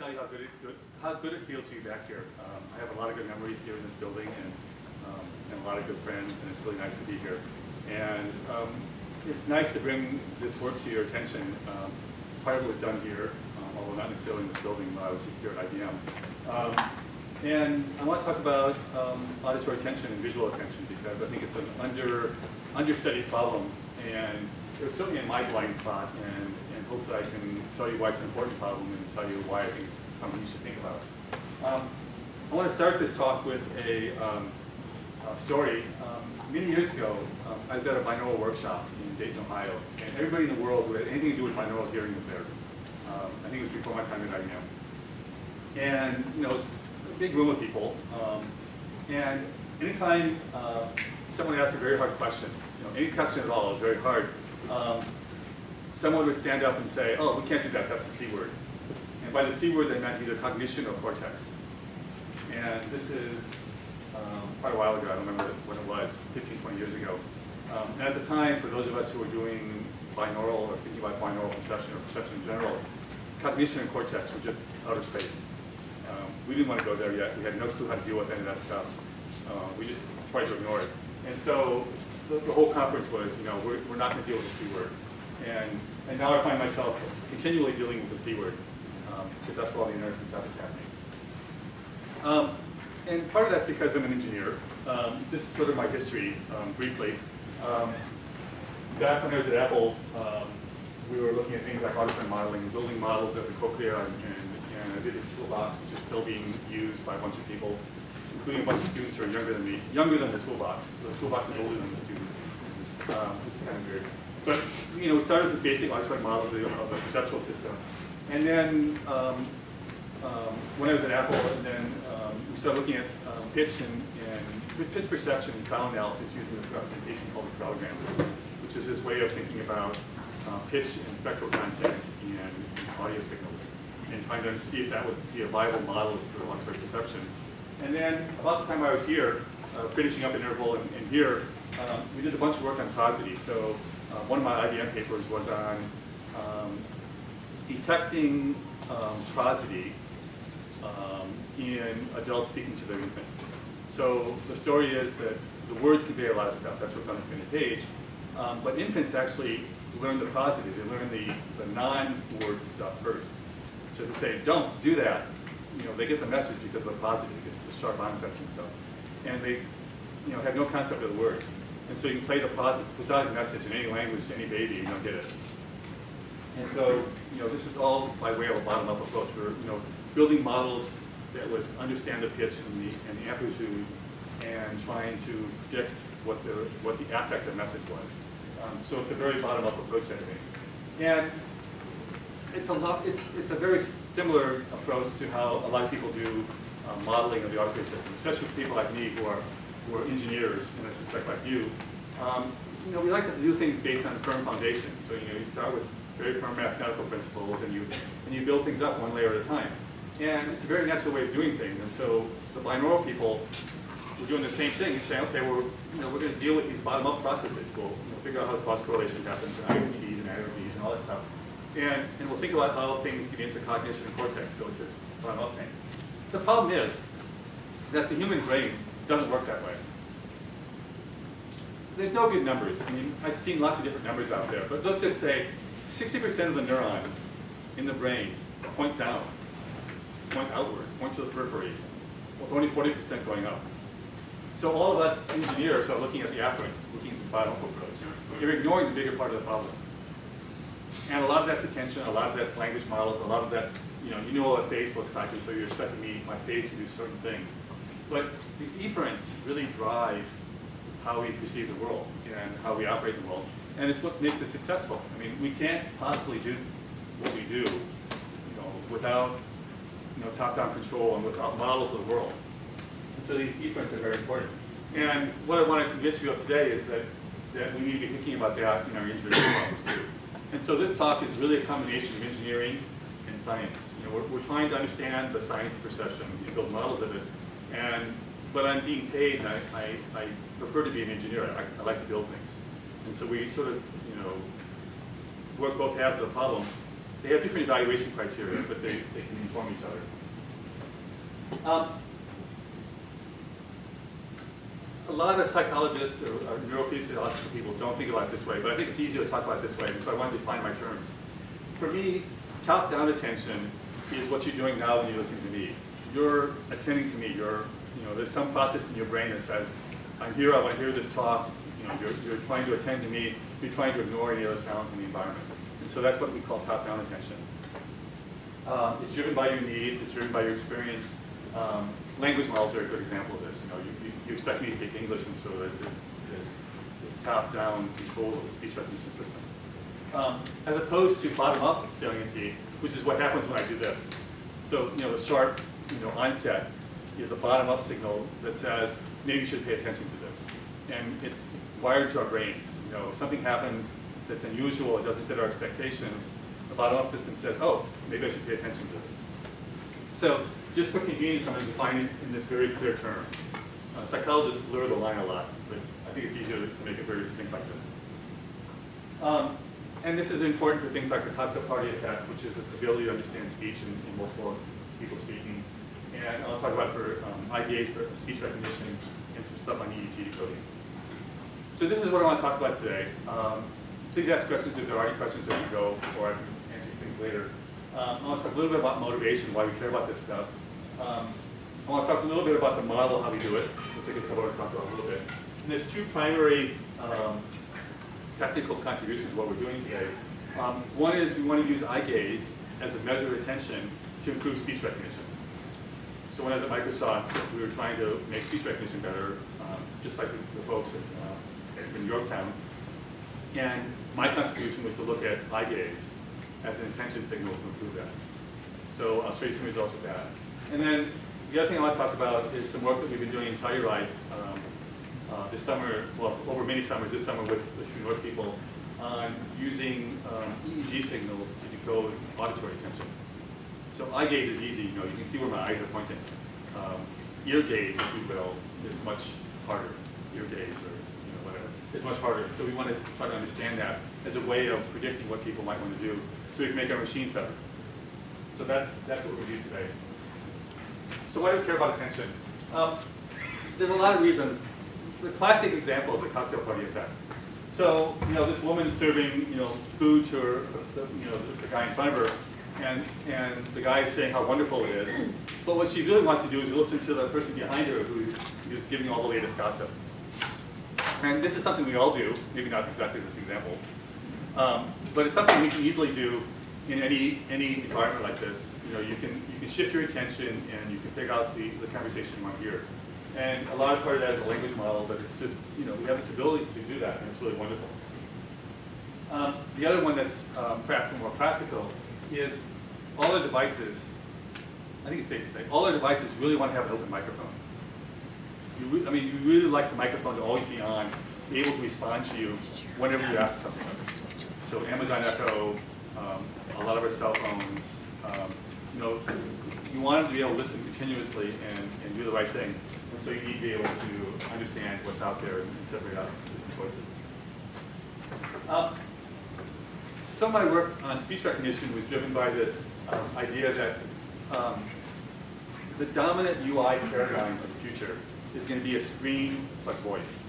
tell you how good it feels to be back here. I have a lot of good memories here in this building and a lot of good friends, and it's really nice to be here. And it's nice to bring this work to your attention. Part of it was done here, although not necessarily in this building, but I was here at IBM. And I want to talk about auditory attention and visual attention because I think it's an understudied problem, and it was certainly in my blind spot, and hopefully I can tell you why it's an important problem and tell you why I think it's something you should think about. I want to start this talk with a story. Many years ago, I was at a binaural workshop in Dayton, Ohio, and everybody in the world who had anything to do with binaural hearing was there. I think it was before my time at IBM. And you know, it was a big room of people, and anytime someone asked a very hard question, you know, any question at all is very hard, someone would stand up and say, "Oh, we can't do that, that's the C word." And by the C word, they meant either cognition or cortex. And this is quite a while ago, I don't remember when it was, 15, 20 years ago. And at the time, for those of us who were doing binaural or thinking about binaural perception or perception in general, cognition and cortex were just outer space. We didn't want to go there yet. We had no clue how to deal with any of that stuff. We just tried to ignore it. And so the whole conference was, you know, we're not going to deal with the C word. And now I find myself continually dealing with the C word, because that's where all the interesting stuff is happening. And part of that's because I'm an engineer. This is sort of my history, briefly. Back when I was at Apple, we were looking at things like auditory modeling, building models of the cochlea, and I did this toolbox, which is still being used by a bunch of people, including a bunch of students who are younger than me, younger than the toolbox. So the toolbox is older than the students, which is kind of weird. But you know, we started with this basic auditory models of the perceptual system, and then when I was at Apple, and then we started looking at pitch and pitch perception and sound analysis using this representation called the parallelogram, which is this way of thinking about pitch and spectral content and audio signals, and trying to see if that would be a viable model for auditory perception. And then about the time I was here, finishing up an interval in here, we did a bunch of work on prosody. So one of my IBM papers was on detecting prosody in adults speaking to their infants. So the story is that the words convey a lot of stuff. That's what's on the printed page. But infants actually learn the prosody. They learn the non-word stuff first. So if they say, "Don't do that," you know, they get the message because of the prosody. They get the sharp onsets and stuff. And they, you know, have no concept of the words. And so you can play the prosodic message in any language to any baby, and they'll get it. And so, you know, this is all by way of a bottom-up approach. We're, you know, building models that would understand the pitch and the amplitude, and trying to predict what the affective message was. So it's a very bottom-up approach to everything. And it's a very similar approach to how a lot of people do modeling of the auditory system, especially for people like me who are engineers, and I suspect like you. You know, we like to do things based on a firm foundation. So you know, you start with very firm mathematical principles, and you build things up one layer at a time. And it's a very natural way of doing things. And so the binaural people were doing the same thing and saying, okay, we're going to deal with these bottom-up processes. We'll figure out how the cross correlation happens, and IOTDs and IRBs and all that stuff. And we'll think about how things get into cognition and cortex. So it's this bottom-up thing. The problem is that the human brain doesn't work that way. There's no good numbers. I mean, I've seen lots of different numbers out there, but let's just say 60% of the neurons in the brain point down, point outward, point to the periphery, with only 40% going up. So all of us engineers are looking at the afferents, looking at this bottom-up approach. You're ignoring the bigger part of the problem. And a lot of that's attention, a lot of that's language models, a lot of that's, you know what a face looks like, and so you're expecting my face to do certain things. But these efferents really drive how we perceive the world and how we operate the world. And it's what makes us successful. I mean, we can't possibly do what we do, without top-down control and without models of the world. And so these efferents are very important. And what I want to convince you of today is that we need to be thinking about that in our engineering problems too. And so this talk is really a combination of engineering and science. We're trying to understand the science of perception and build models of it. But I'm being paid, and I prefer to be an engineer. I like to build things. And so we sort of, work both halves of the problem. they have different evaluation criteria, but they can inform each other. A lot of psychologists or neurophysiological people don't think about it this way, but I think it's easier to talk about it this way, and so I want to define my terms. For me, top-down attention is what you're doing now when you're listening to me. You're attending to me. There's some process in your brain that says, I'm here, I want to hear this talk. You're trying to attend to me. You're trying to ignore any other sounds in the environment. And so that's what we call top-down attention. It's driven by your needs. It's driven by your experience. Language models are a good example of this. You expect me to speak English, and so there's this top-down control of the speech recognition system. As opposed to bottom-up saliency, which is what happens when I do this. So, the sharp, onset is a bottom-up signal that says, maybe you should pay attention to this. And it's wired to our brains. If something happens that's unusual, it doesn't fit our expectations, the bottom-up system says, oh, maybe I should pay attention to this. So, just for convenience, I'm going to define it in this very clear term. Psychologists blur the line a lot, but I think it's easier to make it very distinct like this. And this is important for things like the cocktail party effect, which is this ability to understand speech in multiple people speaking. And I'll talk about for IDAs for speech recognition and some stuff on EEG decoding. So this is what I want to talk about today. Please ask questions if there are any questions as we go, or I can answer things later. I want to talk a little bit about motivation, why we care about this stuff. I want to talk a little bit about the model, how we do it, which I guess I've already talked about a little bit. And there's two primary technical contributions to what we're doing today. One is we want to use eye gaze as a measure of attention to improve speech recognition. So when I was at Microsoft, we were trying to make speech recognition better, just like the folks in Yorktown. And my contribution was to look at eye gaze as an attention signal to improve that. So I'll show you some results with that. And then the other thing I want to talk about is some work that we've been doing in Telluride this summer, well, over many summers, this summer with the True North people, on using EEG signals to decode auditory attention. So eye gaze is easy, you can see where my eyes are pointing. Ear gaze, if you will, is much harder. Ear gaze or whatever, it's much harder. So we want to try to understand that as a way of predicting what people might want to do, so we can make our machines better. So that's what we do today. So why do we care about attention? There's a lot of reasons. The classic example is the cocktail party effect. So, this woman serving, food to her, the guy in front of her, and the guy is saying how wonderful it is. But what she really wants to do is listen to the person behind her who's giving all the latest gossip. And this is something we all do, maybe not exactly this example, but it's something we can easily do in any environment like this. You can shift your attention and you can pick out the conversation you want to hear. And a large part of that is a language model, but it's just, we have this ability to do that, and it's really wonderful. The other one that's perhaps more practical is all our devices, I think it's safe to say, all our devices really want to have an open microphone. You really like the microphone to always be on, be able to respond to you whenever you ask something. So Amazon Echo, a lot of our cell phones, you want them to be able to listen continuously and do the right thing. And so you need to be able to understand what's out there and separate out the voices. Some of my work on speech recognition was driven by this idea that the dominant UI paradigm of the future is going to be a screen plus voice.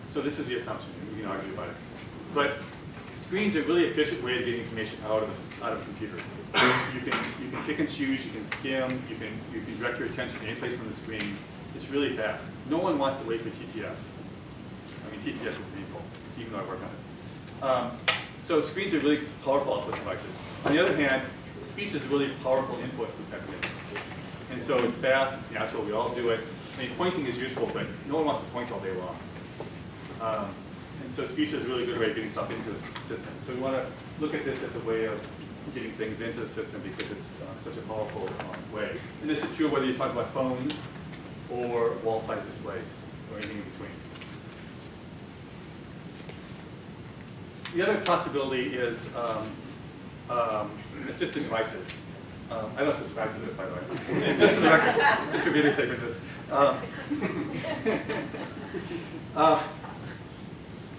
So this is the assumption, we can argue about it. But screens are a really efficient way of getting information out of a computer. You can pick and choose, you can skim, you can direct your attention to any place on the screen. It's really fast. No one wants to wait for TTS. TTS is painful, even though I work on it. So screens are really powerful output devices. On the other hand, speech is a really powerful input mechanism. And so it's fast, it's natural, we all do it. Pointing is useful, but no one wants to point all day long. And so speech is a really good way of getting stuff into the system. So we want to look at this as a way of getting things into the system because it's such a powerful way. And this is true whether you talk about phones or wall-size displays or anything in between. The other possibility is assistive devices. I don't subscribe to this, by the way. Just for the record, since you're videotaping this.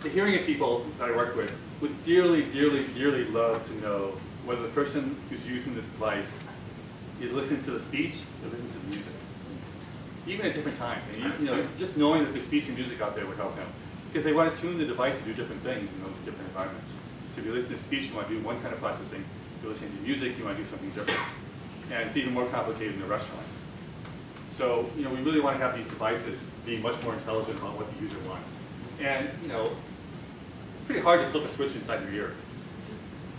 The hearing of people that I work with would dearly, dearly, dearly love to know whether the person who's using this device is listening to the speech or listening to the music, even at different times. And you know, just knowing that there's speech and music out there would help them, because they want to tune the device to do different things in those different environments. So if you're listening to speech, you want to do one kind of processing. If you're listening to music, you want to do something different. And it's even more complicated in the restaurant. So you know, we really want to have these devices being much more intelligent about what the user wants. And you know, it's pretty hard to flip a switch inside your ear.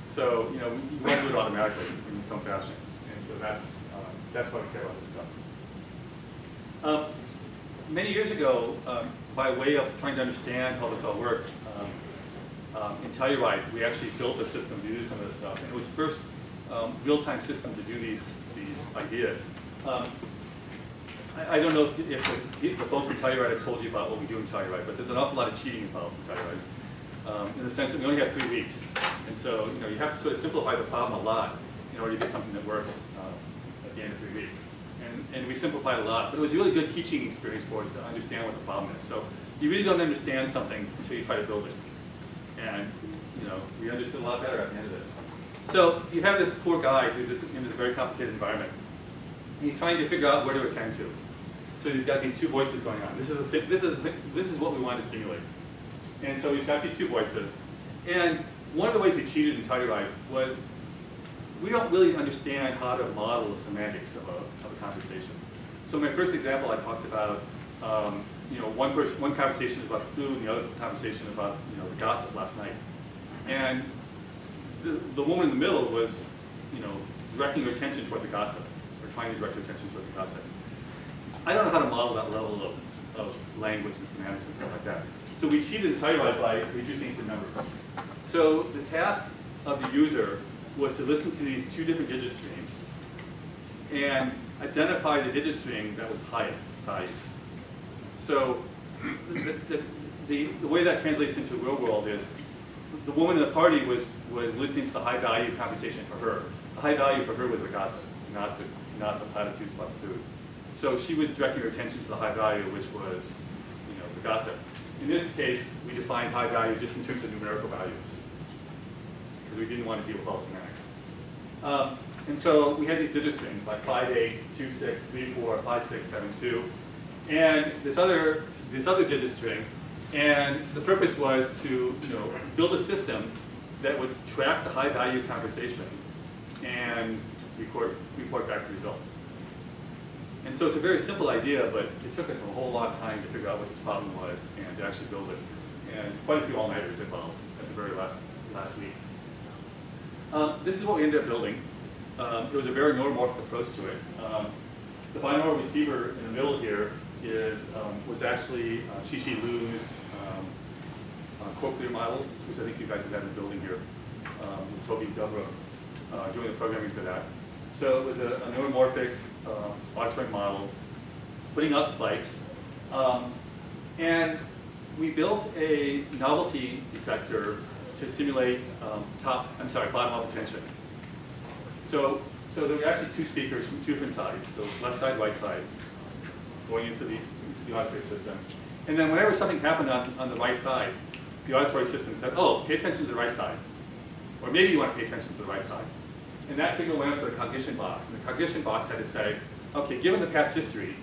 So you know, we want to do it automatically in some fashion. And so that's why we care about this stuff. Many years ago, by way of trying to understand how this all worked, in Telluride, we actually built a system to do some of this stuff. And it was the first real-time system to do these ideas. I don't know if the folks in Telluride have told you about what we do in Telluride, but there's an awful lot of cheating involved in Telluride, in the sense that we only have 3 weeks. And so you know, you have to sort of simplify the problem a lot in order to get something that works at the end of 3 weeks. And we simplified a lot, but it was a really good teaching experience for us to understand what the problem is. So you really don't understand something until you try to build it. And you know, we understood a lot better at the end of this. So you have this poor guy who's in this very complicated environment. He's trying to figure out where to attend to. So he's got these two voices going on. This is what we want to simulate. And so he's got these two voices. And one of the ways we cheated in Telluride was we don't really understand how to model the semantics of a conversation. So in my first example, I talked about you know, one conversation is about the food, and the other conversation about the gossip last night. And the woman in the middle was directing her attention toward the gossip, or trying to direct her attention toward the gossip. I don't know how to model that level of language and semantics and stuff like that. So we cheated in Telluride by reducing it to numbers. So the task of the user was to listen to these two different digit streams and identify the digit string that was highest value. So the way that translates into the real world is the woman in the party was listening to the high value conversation for her. The high value for her was the gossip, not the platitudes about the food. So she was directing her attention to the high value, which was the gossip. In this case, we defined high value just in terms of numerical values, because we didn't want to deal with all semantics. And so we had these digit strings like 5, 8, 2, 6, 3, 4, 5, 6, 7, 2, and this other digit string. And the purpose was to build a system that would track the high value conversation and report back the results. And so it's a very simple idea, but it took us a whole lot of time to figure out what this problem was and to actually build it. And quite a few all-nighters involved at the very last week. This is what we ended up building. It was a very neuromorphic approach to it. The binaural receiver in the middle here was actually Shishi Lu's cochlear models, which I think you guys have had in the building here, with Toby Delbros doing the programming for that. So it was a neuromorphic auditory model, putting out spikes, and we built a novelty detector to simulate bottom up attention. So there were actually two speakers from two different sides, so left side, right side, going into the auditory system. And then whenever something happened on the right side, the auditory system said, oh, pay attention to the right side. Or maybe you want to pay attention to the right side. And that signal went up to the cognition box. And the cognition box had to say, okay, given the past history,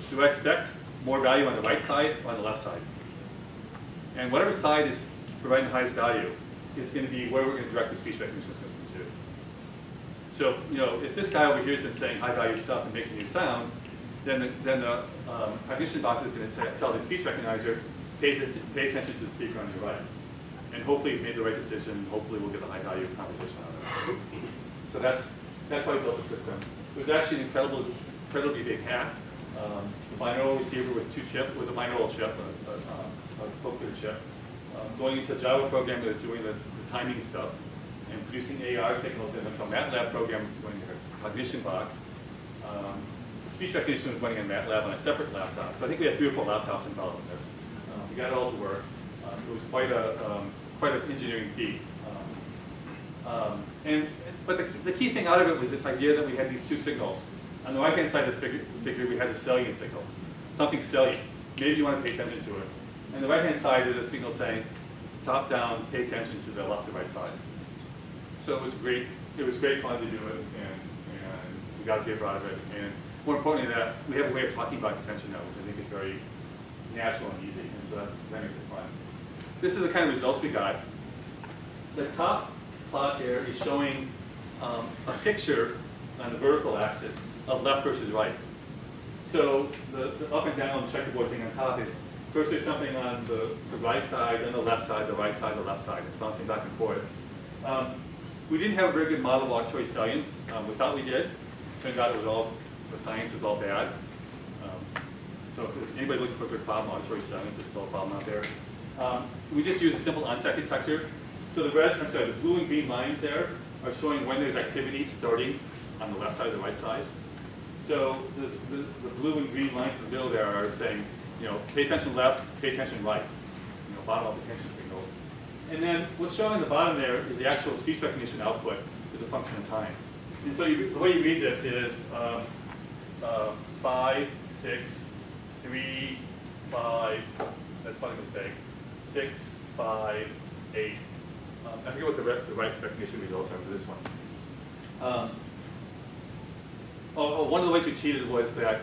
do I expect more value on the right side or on the left side? And whatever side is providing the highest value is going to be where we're going to direct the speech recognition system to. So, if this guy over here has been saying high value stuff and makes a new sound, then the cognition box is going to tell the speech recognizer, pay attention to the speaker on your right. And hopefully you've made the right decision. Hopefully we'll get the high value competition out of it. So that's why we built the system. It was actually an incredibly big hack. The binaural receiver was was a binaural chip, a cochlear chip. Going into a Java program that was doing the timing stuff and producing AR signals in a MATLAB program going to a cognition box. Speech recognition was running in MATLAB on a separate laptop. So I think we had 3 or 4 laptops involved in this. We got it all to work. It was quite an engineering feat. But the key thing out of it was this idea that we had these two signals. On the right-hand side of this figure, we had the salient signal, something salient. Maybe you want to pay attention to it. And the right-hand side is a signal saying, top down, pay attention to the left to right side. So it was great fun to do it, and we got a paper out of it. And more importantly than that, we have a way of talking about attention now, which I think is very natural and easy, and so that makes it fun. This is the kind of results we got. The top plot here is showing a picture on the vertical axis of left versus right. So the up and down checkerboard thing on top is, first there's something on the right side, then the left side, the right side, the left side. It's bouncing back and forth. We didn't have a very good model of auditory salience. We thought we did. Turned out the science was all bad. So if there's anybody looking for a good problem, auditory salience is still a problem out there. We just use a simple onset detector. So the blue and green lines there are showing when there's activity starting on the left side or the right side. So the blue and green lines in the middle there are saying, pay attention left, pay attention right, bottom up attention signals. And then what's shown in the bottom there is the actual speech recognition output as a function of time. And so the way you read this is 5, 6, 3, 5, that's probably a mistake, 6, 5, 8. I forget what the right recognition results are for this one. One of the ways we cheated was that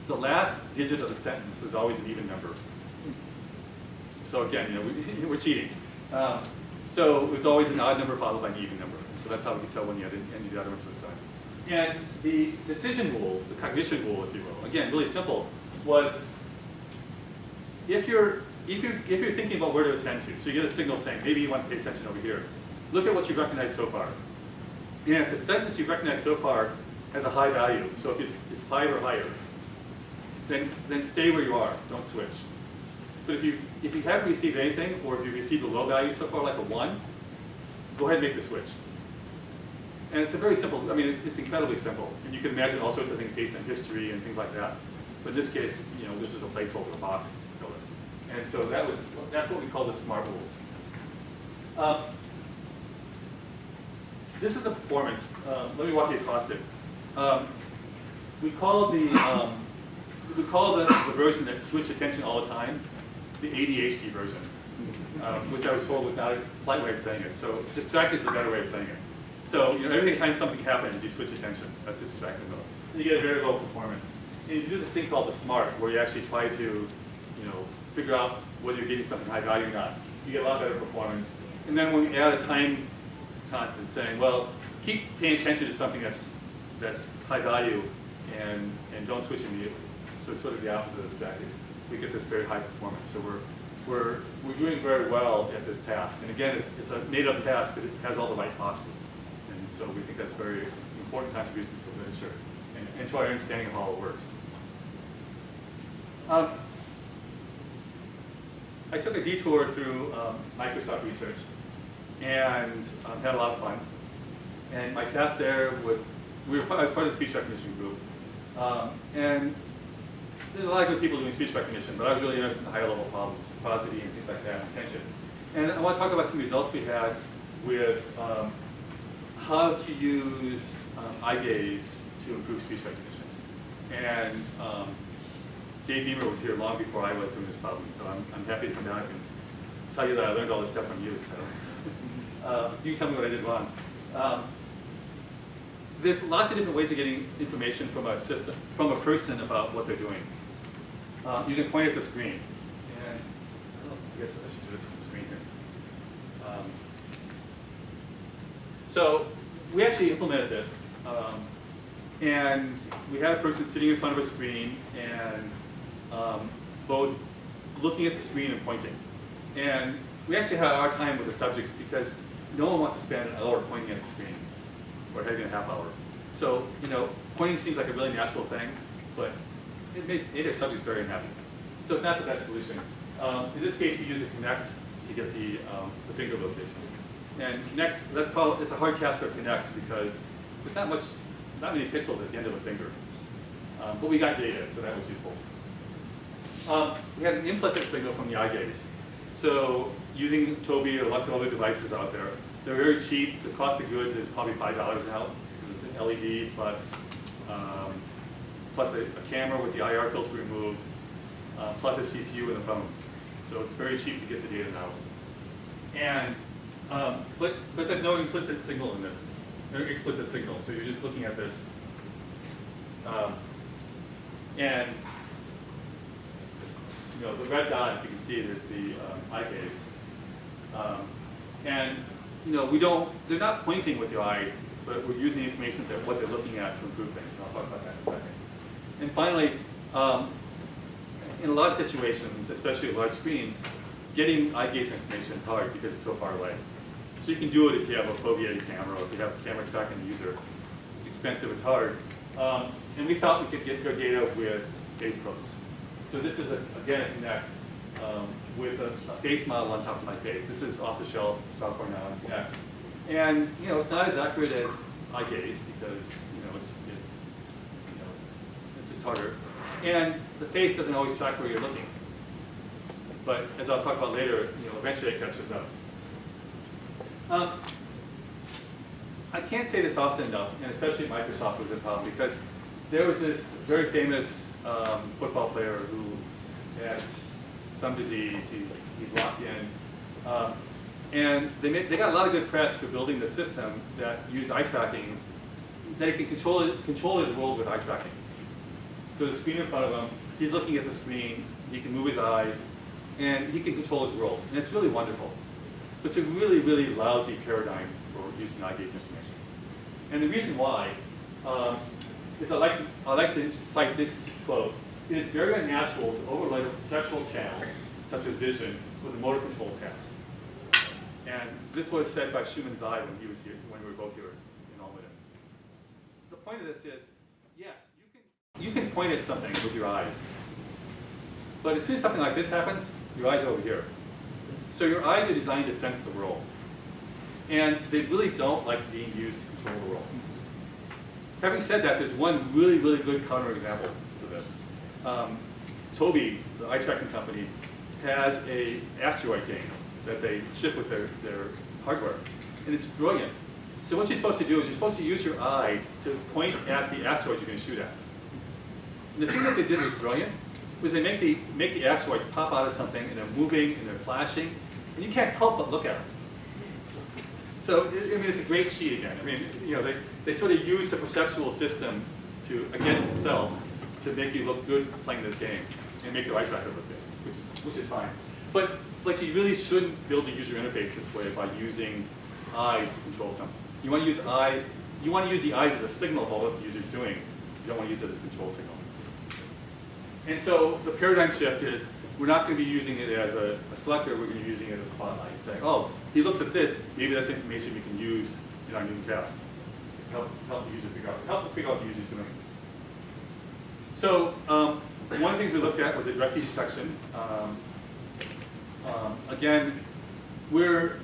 the last digit of the sentence was always an even number. So again, we're cheating. So it was always an odd number followed by an even number. So that's how we could tell when any of the other ones was done. And the decision rule, the cognition rule, if you will, again, really simple, was if you're thinking about where to attend to, so you get a signal saying, maybe you want to pay attention over here, look at what you've recognized so far. And if the sentence you've recognized so far has a high value, so if it's 5 or higher, then stay where you are, don't switch. But if you haven't received anything, or if you've received a low value so far, like a 1, go ahead and make the switch. And it's a very simple, it's incredibly simple. And you can imagine all sorts of things based on history and things like that. But in this case, this is a placeholder, a box filler. And so that's what we call the SMART rule. This is the performance. Let me walk you across it. We call the version that switched attention all the time the ADHD version, which I was told was not a polite way of saying it. So distracted is a better way of saying it. So every time something happens, you switch attention. That's distracted mode. And you get a very low performance. And you do this thing called the SMART, where you actually try to figure out whether you're getting something high value or not. You get a lot better performance. And then when we add a time constant saying, well, keep paying attention to something that's high value and don't switch immediately. So it's sort of the opposite of distracted. We get this very high performance. So we're doing very well at this task. And again, it's a made-up task, but it has all the right boxes. And so we think that's a very important contribution to the literature and to our understanding of how it works. I took a detour through Microsoft research and had a lot of fun. And my task there was, I was part of the speech recognition group. And there's a lot of good people doing speech recognition, but I was really interested in the higher level problems, prosody and things like that, and attention. And I want to talk about some results we had with how to use eye gaze to improve speech recognition. And Dave Beamer was here long before I was doing this problem, so I'm happy to come back and tell you that I learned all this stuff from you. So you can tell me what I did wrong. There's lots of different ways of getting information from a system, from a person about what they're doing. You can point at the screen, and I guess I should do this from the screen here. So we actually implemented this, and we had a person sitting in front of a screen and both looking at the screen and pointing. And we actually had our time with the subjects because no one wants to spend an hour pointing at the screen, or having a half hour. So, pointing seems like a really natural thing, but it made our subjects very unhappy. So it's not the best solution. In this case, we use a Connect to get the finger location. And Connects, it's a hard task for Connects because there's not many pixels at the end of a finger. But we got data, so that was useful. We had an implicit signal from the eye gaze. So using Tobii or lots of other devices out there, they're very cheap. The cost of goods is probably $5 now, because it's an LED plus a camera with the IR filter removed, plus a CPU and a phone. So it's very cheap to get the data out. And, but there's no implicit signal in this, no explicit signal. So you're just looking at this. And you know, the red dot, if you can see it, is the eye gaze. And you know, they're not pointing with your eyes, but we're using the information that what they're looking at to improve things. And I'll talk about that in a second. And finally, in a lot of situations, especially large screens, getting eye gaze information is hard because it's so far away. So you can do it if you have a foveated camera, or if you have a camera tracking the user. It's expensive, it's hard. And we thought we could get good data with face pose. So this is, again, a Connect with a face model on top of my face. This is off-the-shelf software now in Connect. And you know, it's not as accurate as eye gaze because you know, it's just harder. And the face doesn't always track where you're looking. But as I'll talk about later, you know, eventually it catches up. I can't say this often enough, and especially Microsoft was a problem, because there was this very famous football player who had some disease, he's locked in. And they got a lot of good press for building the system that used eye tracking, that he can control his world with eye tracking. So the screen in front of him, he's looking at the screen, he can move his eyes, and he can control his world. And it's really wonderful. But it's a really, really lousy paradigm for using eye gaze information. And the reason why is I like to cite this quote. It is very unnatural to overlay a perceptual channel, such as vision, with a motor control task. And this was said by Schumann Zai when he was here, when we were both here in Almaden. The point of this is, yes, you can point at something with your eyes. But as soon as something like this happens, your eyes are over here. So your eyes are designed to sense the world. And they really don't like being used to control the world. Having said that, there's one really, really good counterexample to this. Tobii, the eye tracking company, has an asteroid game that they ship with their hardware. And it's brilliant. So what you're supposed to do is you're supposed to use your eyes to point at the asteroid you're going to shoot at. And the thing that they did was brilliant, was they make the asteroids pop out of something, and they're moving, and they're flashing, and you can't help but look at them. So, I mean, it's a great cheat again. I mean, you know, they sort of use the perceptual system against itself to make you look good playing this game, and make the eye tracker look good, which is fine. But you really shouldn't build a user interface this way by using eyes to control something. You want to use eyes. You want to use the eyes as a signal of what the user's doing. You don't want to use it as a control signal. And so the paradigm shift is we're not going to be using it as a selector, we're going to be using it as a spotlight, saying, oh, he looked at this, maybe that's information we can use in our new task. Help the user figure out what the user's doing. So one of the things we looked at was addressee detection. Again, we're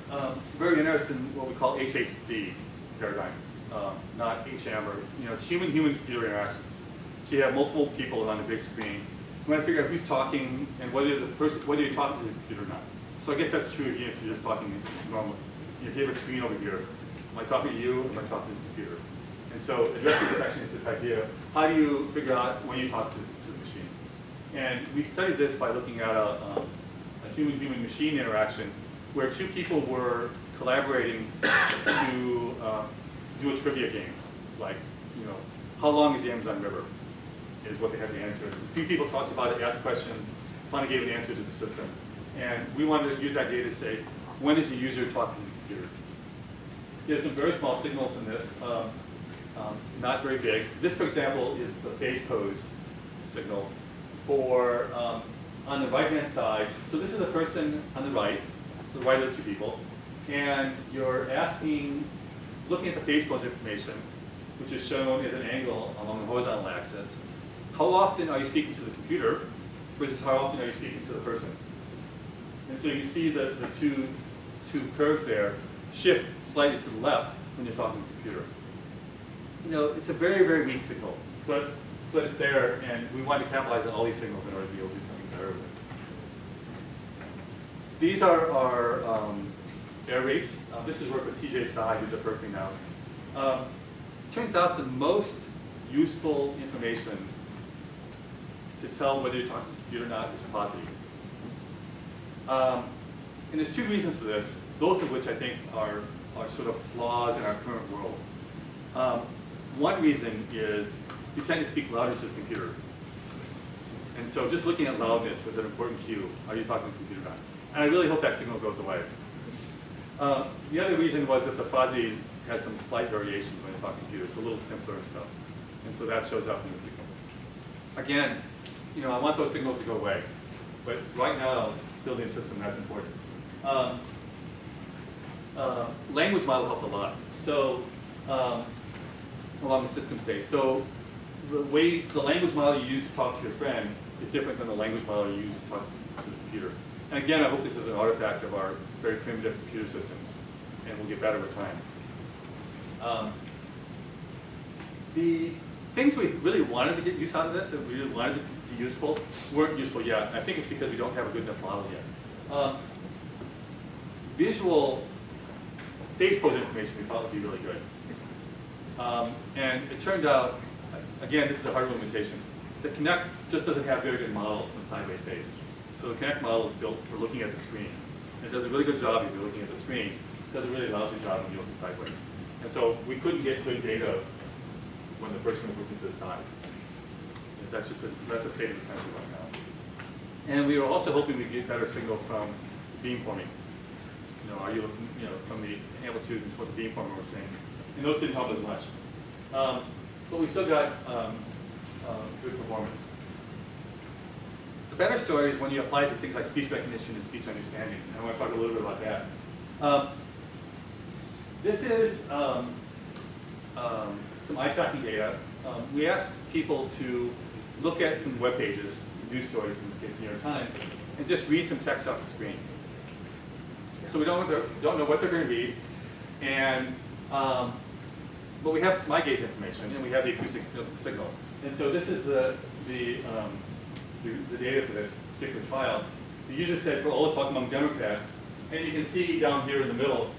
very interested in what we call HHC paradigm, not HM, or it's human-human computer interactions. So you have multiple people on a big screen. You want to figure out who's talking and whether you're talking to the computer or not. So I guess that's true again if you're just talking normally. If you have a screen over here, am I talking to you or am I talking to the computer? And so addressee detection is this idea of how do you figure out when you talk to the machine? And we studied this by looking at a human-human machine interaction where two people were collaborating to do a trivia game, like, how long is the Amazon River? Is what they had to answer. A few people talked about it, asked questions, finally gave an answer to the system. And we wanted to use that data to say, when is the user talking to the computer? There's some very small signals in this, not very big. This, for example, is the face pose signal for, on the right-hand side. So this is a person on the right are the two people. And you're asking, looking at the face pose information, which is shown as an angle along the horizontal axis. How often are you speaking to the computer versus how often are you speaking to the person? And so you see the two curves there shift slightly to the left when you're talking to the computer. It's a very, very weak signal, but it's there, and we want to capitalize on all these signals in order to be able to do something better with it. These are our error rates. This is work with TJ Tsai, who's at Berkeley now. Turns out the most useful information to tell whether you're talking to the computer or not is positive. And there's two reasons for this, both of which I think are sort of flaws in our current world. One reason is you tend to speak louder to the computer. And so just looking at loudness was an important cue. Are you talking to the computer now? And I really hope that signal goes away. The other reason was that the fuzzy has some slight variations when you talk to computers. It's a little simpler and stuff. And so that shows up in the signal. Again, I want those signals to go away. But right now, building a system, that's important. Language model helped a lot. So, along the system state. So, the language model you use to talk to your friend is different than the language model you use to talk to the computer. And again, I hope this is an artifact of our very primitive computer systems, and we'll get better with time. The things we really wanted to get use out of this, and we really wanted to be useful, weren't useful yet. I think it's because we don't have a good enough model yet. Visual phase pose information we thought would be really good. And it turned out, again, this is a hardware limitation. The Kinect just doesn't have very good models in the sideways phase. So the Kinect model is built for looking at the screen. It does a really good job if you're looking at the screen. It does a really lousy job when you're looking sideways. And so we couldn't get good data when the person was looking to the side. That's the state of the sensor right now. And we were also hoping we'd get better signal from beamforming. Are you looking, from the amplitude and what the beamformer was saying. And those didn't help as much. But we still got good performance. The better story is when you apply it to things like speech recognition and speech understanding. And I want to talk a little bit about that. This is some eye tracking data. We asked people to look at some web pages, news stories in this case, New York Times, and just read some text off the screen. So we don't know what they're going to read, and but we have some eye gaze information, and we have the acoustic signal. And so this is the data for this particular trial. The user said, for all the talk among Democrats, and you can see down here in the middle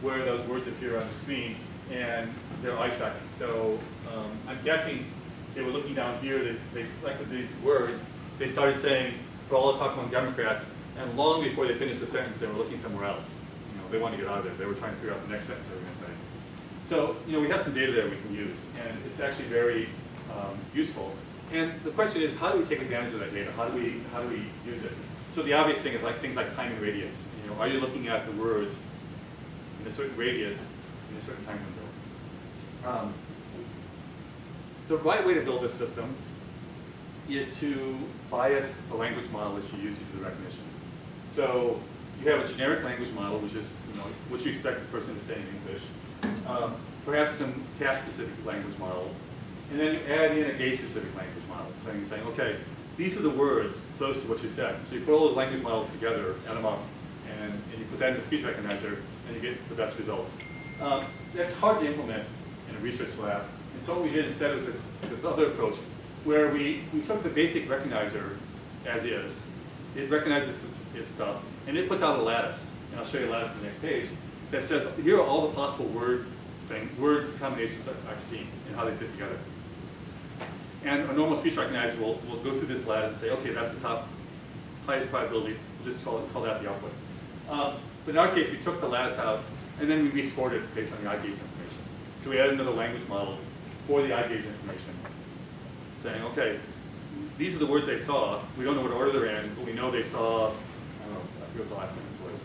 where those words appear on the screen, and they're eye tracking. So I'm guessing they were looking down here, they selected these words, they started saying, for all the talk among Democrats, and long before they finished the sentence, they were looking somewhere else. They wanted to get out of there. They were trying to figure out the next sentence they were going to say. So, we have some data there we can use, and it's actually very useful. And the question is, how do we take advantage of that data? How do we use it? So the obvious thing is things like time and radius. Are you looking at the words in a certain radius in a certain time window? The right way to build this system is to bias the language model that you use to do the recognition. So you have a generic language model, which is what you expect the person to say in English. Perhaps some task-specific language model, and then you add in a gaze-specific language model. So you're saying, okay, these are the words close to what you said. So you put all those language models together, add them up, and you put that in the speech recognizer, and you get the best results. That's hard to implement in a research lab. And so what we did instead was this other approach, where we took the basic recognizer as is. It recognizes its stuff, and it puts out a lattice. And I'll show you a lattice on the next page that says, here are all the possible word combinations I've seen and how they fit together. And a normal speech recognizer will go through this lattice and say, okay, that's the top highest probability. We'll just call that the output. But in our case, we took the lattice out, and then we rescored it based on the eye gaze information. So we added another language model for the eye gaze information, saying, okay, these are the words they saw. We don't know what order they're in, but we know they saw, I forget what the last sentence was.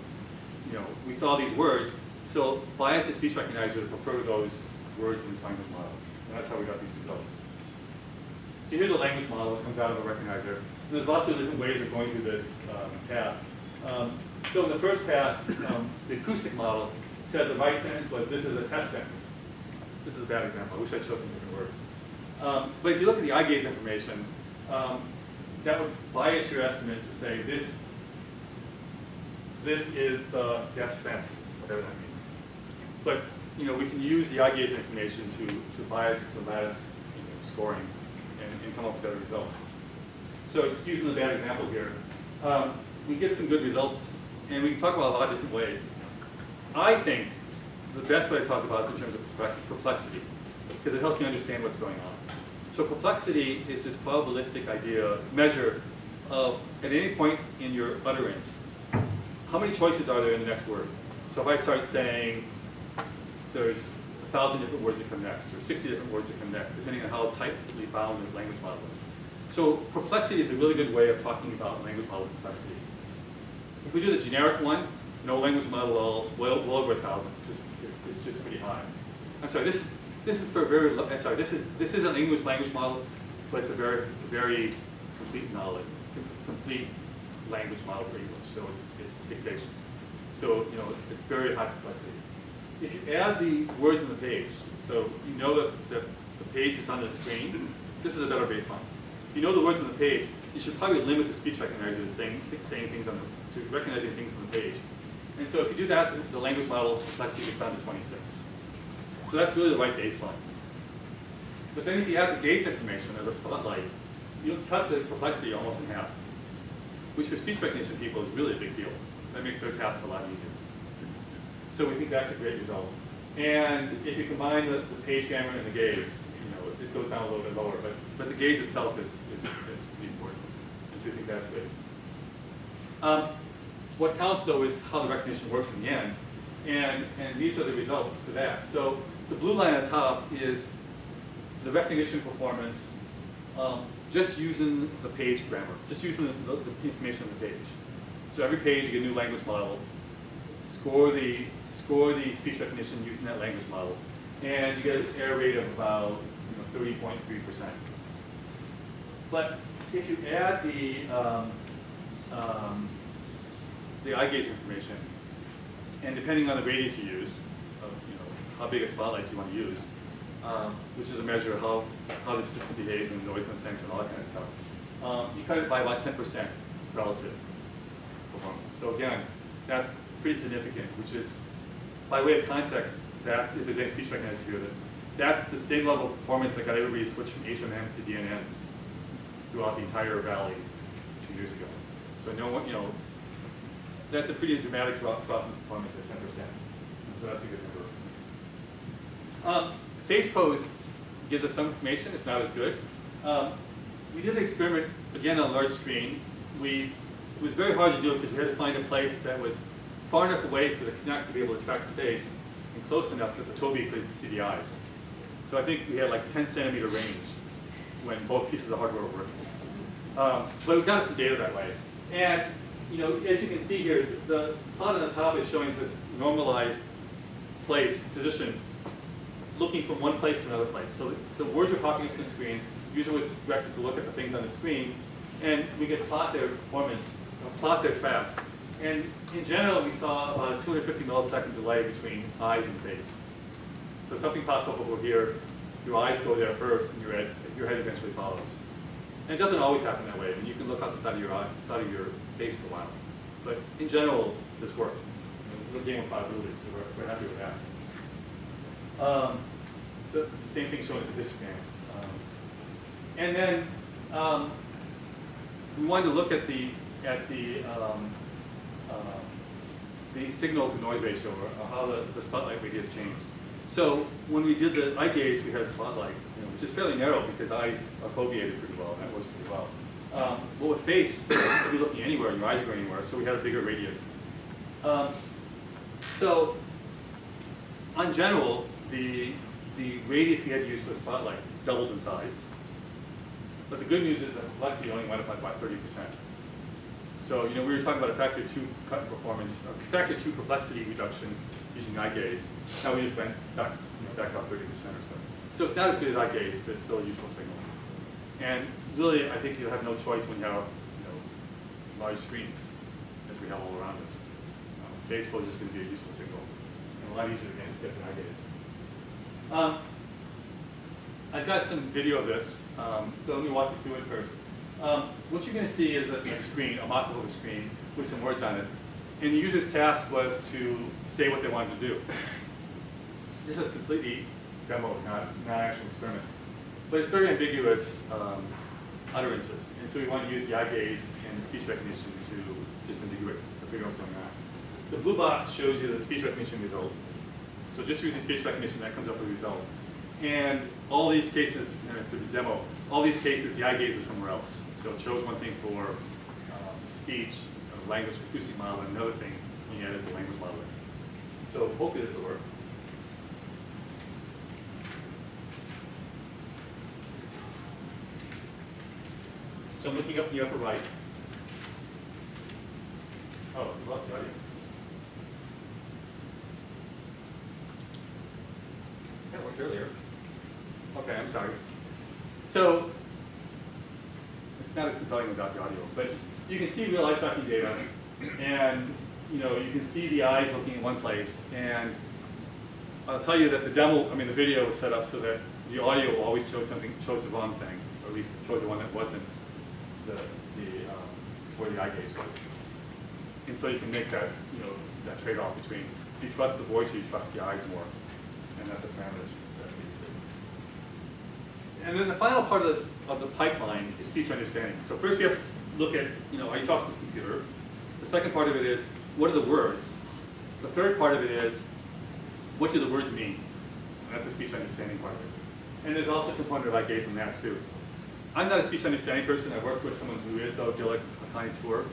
We saw these words, so bias the speech recognizer to prefer those words in this language model. And that's how we got these results. So here's a language model that comes out of a recognizer. And there's lots of different ways of going through this path. So in the first pass, the acoustic model said the right sentence was, this is a test sentence. This is a bad example. I wish I'd show some different words. But if you look at the eye gaze information, that would bias your estimate to say this is the best sense, whatever that means. But we can use the eye gaze information to bias the lattice scoring and come up with better results. So excusing the bad example here, we get some good results, and we can talk about a lot of different ways. I think the best way to talk about it is in terms of perplexity, because it helps me understand what's going on. So perplexity is this probabilistic measure of, at any point in your utterance, how many choices are there in the next word? So if I start saying there's 1,000 different words that come next, or 60 different words that come next, depending on how tightly bound the language model is. So perplexity is a really good way of talking about language model complexity. If we do the generic one, no language model at all, it's well over 1,000. It's just pretty high. I'm sorry, this is for a very, sorry, this is an English language model, but it's a very complete knowledge, complete language model for English. So it's dictation. So it's very high complexity. If you add the words on the page, so you know that the page is on the screen, this is a better baseline. If you know the words on the page, you should probably limit the speech recognizer to saying things to recognizing things on the page. And so if you do that, the language model complexity gets down to 26. So that's really the right baseline. But then if you add the gates information as a spotlight, you'll cut the complexity almost in half, which for speech recognition people is really a big deal. That makes their task a lot easier. So we think that's a great result. And if you combine the page grammar and the gaze, it goes down a little bit lower, but the gaze itself is pretty important. And so we think that's good. What counts though is how the recognition works in the end. And these are the results for that. So the blue line on top is the recognition performance just using the page grammar, just using the information on the page. So every page you get a new language model, score the speech recognition using that language model, and you get an error rate of about 30.3%. But if you add the eye gaze information, and depending on the radius you use, how big a spotlight you want to use, which is a measure of how the system behaves and noise and sensor and all that kind of stuff, you cut it by about 10% relative performance. So again, that's pretty significant, which is, by way of context, that's, if there's any speech recognizer here, that's the same level of performance that got everybody switched from HMMs to DNNs throughout the entire valley 2 years ago. So that's a pretty dramatic drop in performance at 10%. And so that's a good number. Face pose gives us some information. It's not as good. We did an experiment, again, on a large screen. It was very hard to do it because we had to find a place that was far enough away for the Kinect to be able to track the face and close enough that the Tobii could see the eyes. So I think we had like 10 centimeter range when both pieces of hardware were working. But we got some data that way. And as you can see here, the plot on the top is showing us this normalized position, looking from one place to another place. So words are popping up on the screen. User was directed to look at the things on the screen, and we could plot their performance, plot their tracks. And in general, we saw about a 250 millisecond delay between eyes and face. So something pops up over here, your eyes go there first, and your head eventually follows. And it doesn't always happen that way. I mean, you can look out the side of your face for a while. But in general, this works. This is a game of probabilities, so we're happy with that. So the same thing shown as a histogram. And then we wanted to look at the signal to noise ratio, or how the spotlight radius changed. So when we did the eye gaze, we had a spotlight, which is fairly narrow because eyes are foveated pretty well, and that works pretty well. But with face, you're looking anywhere, and your eyes are going anywhere, so we had a bigger radius. So, in general, the radius we had to use for the spotlight doubled in size. But the good news is that complexity only went up by about 30%. So, we were talking about a factor 2 cut in performance, a factor 2 complexity reduction using eye gaze. Now we just went back about 30% or so. So it's not as good as eye gaze, but it's still a useful signal. And really, I think you'll have no choice when you have large screens, as we have all around us. Face pose is going to be a useful signal, and a lot easier to get than eye gaze. I've got some video of this, so let me walk you through it first. What you're going to see is a screen, a mock of a screen, with some words on it. And the user's task was to say what they wanted to do. This is completely demo, not actual experiment. But it's very ambiguous utterances. And so we want to use the eye gaze and the speech recognition to disambiguate to figure out what's going on. The blue box shows you the speech recognition result. So just using speech recognition, that comes up with a result. And all these cases, and it's a demo, all these cases, the eye gaze was somewhere else. So it shows one thing for speech, language acoustic model, and another thing when you edit the language modeler. So hopefully this will work. So I'm looking up in the upper right. Oh, we lost the audio. That worked earlier. Okay, I'm sorry. So, it's not as compelling without the audio, but you can see real life tracking data, and you can see the eyes looking in one place, and I'll tell you that the video was set up so that the audio will always show the wrong thing, or at least shows the one that wasn't where the eye gaze was. And so you can make that, that trade-off between, do you trust the voice or do you trust the eyes more? And that's a parameter you can set. And then the final part of the pipeline is speech understanding. So first we have to look at, are you talking to the computer? The second part of it is, what are the words? The third part of it is, what do the words mean? And that's the speech understanding part of it. And there's also a component of eye gaze in that too. I'm not a speech understanding person. I work with someone who is, though, do like a tiny tour.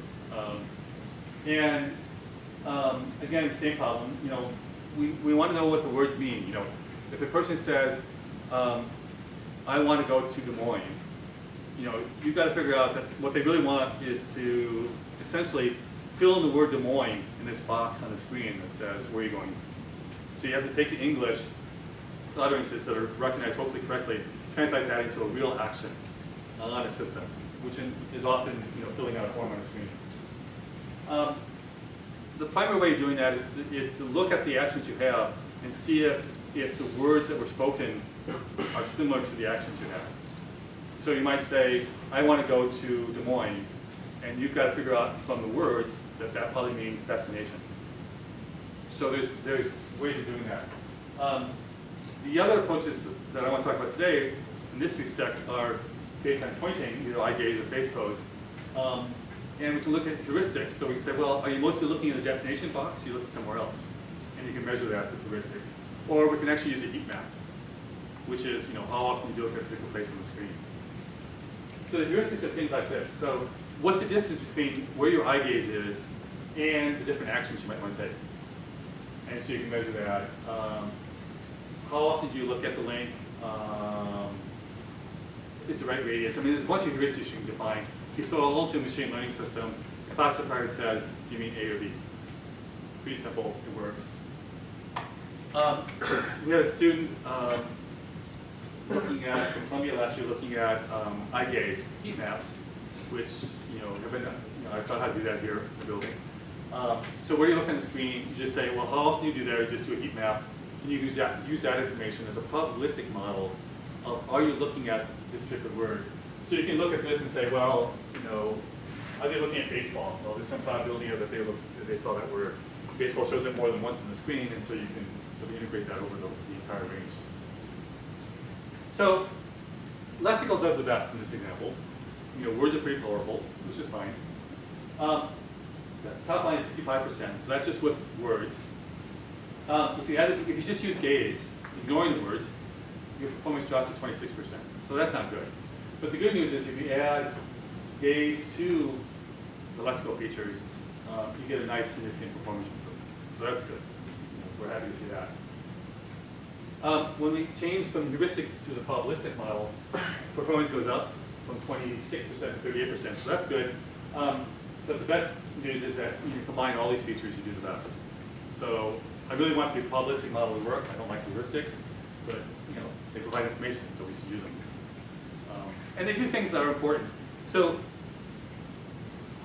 Again, same problem. We want to know what the words mean. If a person says, I want to go to Des Moines, you've got to figure out that what they really want is to essentially fill in the word Des Moines in this box on the screen that says, where are you going? So you have to take the English utterances that are recognized hopefully correctly, translate that into a real action on a system, which is often filling out a form on a screen. The primary way of doing that is to look at the actions you have and see if the words that were spoken are similar to the actions you have. So you might say, I want to go to Des Moines, and you've got to figure out from the words that probably means destination. So there's ways of doing that. The other approaches that I want to talk about today, in this respect, are based on pointing, either eye gaze or face pose. And we can look at heuristics. So we can say, well, are you mostly looking at the destination box, or you look at somewhere else? And you can measure that with heuristics. Or we can actually use a heat map, which is how often you look at a particular place on the screen. So the heuristics are things like this. So what's the distance between where your eye gaze is and the different actions you might want to take? And so you can measure that. How often do you look at the link? Is the right radius? There's a bunch of heuristics you can define. You throw it all into a machine learning system. The classifier says, do you mean A or B? Pretty simple, it works. We had a student from Columbia last year looking at eye gaze heat maps, which have been, I saw how to do that here in the building. So where you look on the screen, you just say, well, how often do you do that? You just do a heat map, and you use that information as a probabilistic model of, are you looking at this particular word? So you can look at this and say, well, are they looking at baseball? Well, there's some probability that they saw that word. Baseball shows up more than once on the screen, and so you can integrate that over the entire range. So lexical does the best in this example. Words are pretty colorful, which is fine. The top line is 55%, so that's just with words. If you just use gaze, ignoring the words, your performance dropped to 26%. So that's not good. But the good news is if you add gaze to the lexical features, you get a nice significant performance improvement. So that's good. We're happy to see that. When we change from heuristics to the probabilistic model, performance goes up from 26% to 38%. So that's good. But the best news is that you combine all these features, you do the best. So I really want the probabilistic model to work. I don't like heuristics, but they provide information, so we should use them. And they do things that are important. So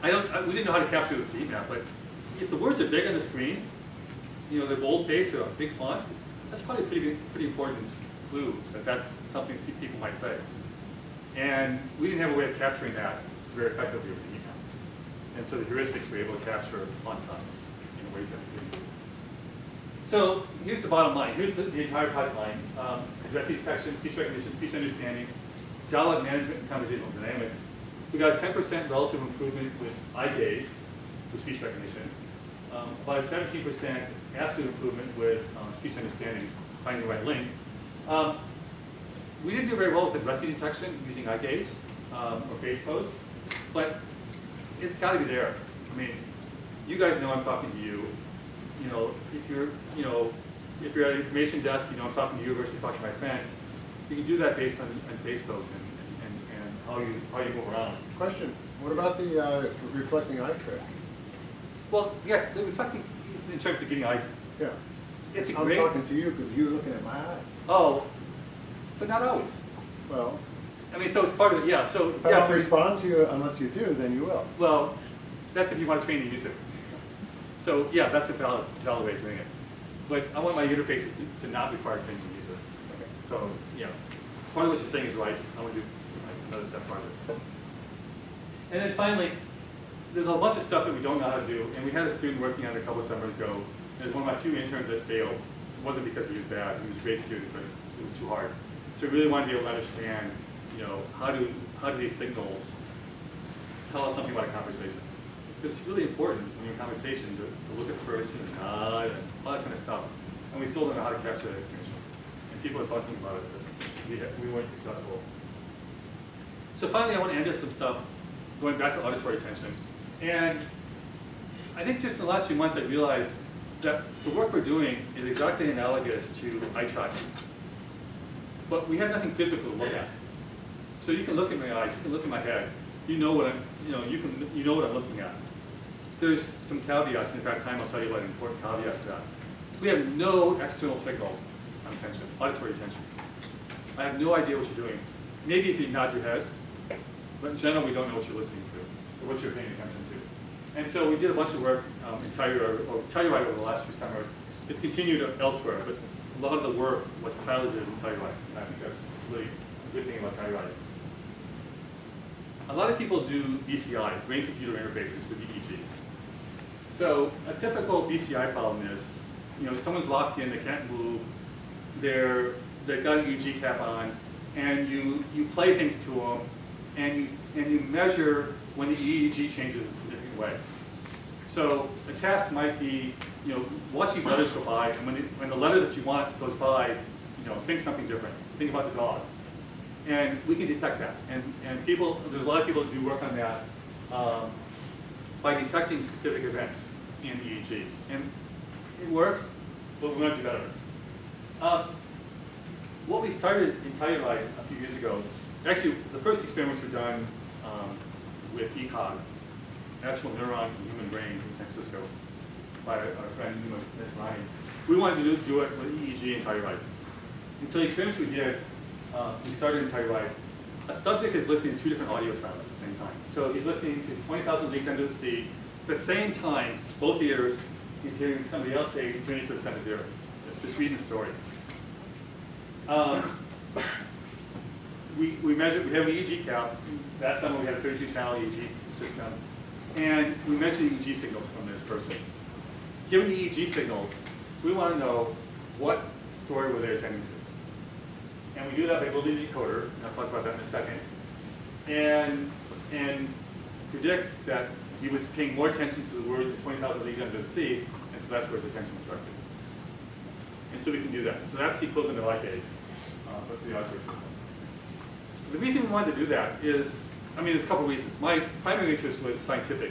we didn't know how to capture this heat map, but if the words are big on the screen, they're bold-faced or a big font, that's probably a pretty important clue that that's something people might say. And we didn't have a way of capturing that very effectively with the heat map. And so the heuristics were able to capture font size in ways that we couldn't do. So here's the bottom line. Here's the entire pipeline. Addressing detection, speech recognition, speech understanding, dialogue management, and conversational dynamics. We got a 10% relative improvement with eye gaze, with speech recognition. About a 17% absolute improvement with speech understanding, finding the right link. We didn't do very well with addressing detection using eye gaze or face pose, but it's got to be there. you guys know I'm talking to you. You know, if you're at an information desk, you know I'm talking to you versus talking to my friend. You can do that based on Facebook and how you go around. Question: what about the reflecting eye trick? Well, yeah, the reflecting in terms of getting eye. Yeah. It's a I'm great. talking to you because you're looking at my eyes. Oh, but not always. Well, I mean, so it's part of it. Yeah. So if I yeah. don't respond to you unless you do, then you will. Well, that's if you want to train the user. So yeah, that's a valid way of doing it. But I want my interfaces to not require training the user. Okay. So yeah, part of what you're saying is right. I want to do another step part of it. And then finally, there's a bunch of stuff that we don't know how to do. And we had a student working on it a couple of summers ago. It was one of my few interns that failed. It wasn't because he was bad. He was a great student, but it was too hard. So we really wanted to be able to understand, you know, how do these signals tell us something about a conversation? Because it's really important when you're in a conversation to look at the person and nod and all that kind of stuff. And we still don't know how to capture that information. And people are talking about it, but we weren't successful. So finally, I want to end with some stuff going back to auditory attention. And I think just in the last few months, I realized that the work we're doing is exactly analogous to eye tracking. But we have nothing physical to look at. So you can look at my eyes, you can look at my head. You know what you know what I'm looking at. There's some caveats, and in fact, time I'll tell you about an important caveat to that. We have no external signal on attention, auditory attention. I have no idea what you're doing. Maybe if you nod your head, but in general, we don't know what you're listening to or what you're paying attention to. And so we did a bunch of work in Telluride over the last few summers. It's continued elsewhere, but a lot of the work was piloted in Telluride, and I think that's really a good thing about Telluride. A lot of people do BCI, brain-computer interfaces, with EEGs. So a typical BCI problem is, you know, someone's locked in, they can't move, they've got an EEG cap on, and you play things to them, and you measure when the EEG changes in a significant way. So a task might be, you know, watch these letters go by, and when the letter that you want goes by, you know, think something different. Think about the dog. And we can detect that. And people, there's a lot of people that do work on that by detecting specific events in EEGs. And it works, but we want to do better. What we started in Telluride a few years ago, actually the first experiments were done with ECOG, actual neurons in human brains in San Francisco, by our friend Ms. Ryan. We wanted to do it with EEG in Telluride. And so the experiments we did, we started in Telluride. A subject is listening to two different audio sounds at the same time. So he's listening to 20,000 Leagues Under the Sea. At the same time, both ears, he's hearing somebody else say, Journey to the Center of the Earth. Just reading the story. We measured, we have an EEG cap. That summer we had a 32-channel EEG system. And we measured EEG signals from this person. Given the EEG signals, we want to know what story were they attending to. And we do that by building a decoder, and I'll talk about that in a second, and predict that he was paying more attention to the words of 20,000 Leagues Under the Sea, and so that's where his attention was directed. And so we can do that. So that's the equivalent of IKs, but for the auditory system. The reason we wanted to do that is, I mean, there's a couple reasons. My primary interest was scientific.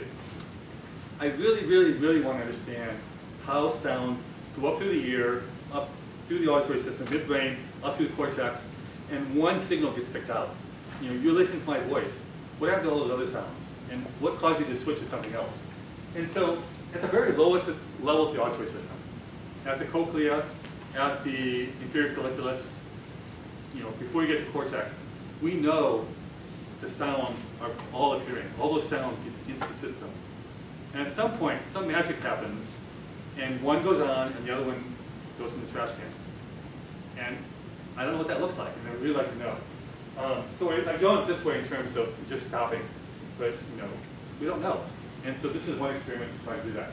I really, really, really want to understand how sounds go up through the ear, up through the auditory system, midbrain, up through the cortex, and one signal gets picked out. You know, you're listening to my voice. What happened to all those other sounds? And what caused you to switch to something else? And so, at the very lowest levels of the auditory system, at the cochlea, at the inferior colliculus, you know, before you get to cortex, we know the sounds are all appearing. All those sounds get into the system. And at some point, some magic happens, and one goes on, and the other one goes in the trash can. And I don't know what that looks like, and I'd really like to know. So I've done it this way in terms of just stopping, but you know, we don't know. And so this is one experiment to try to do that.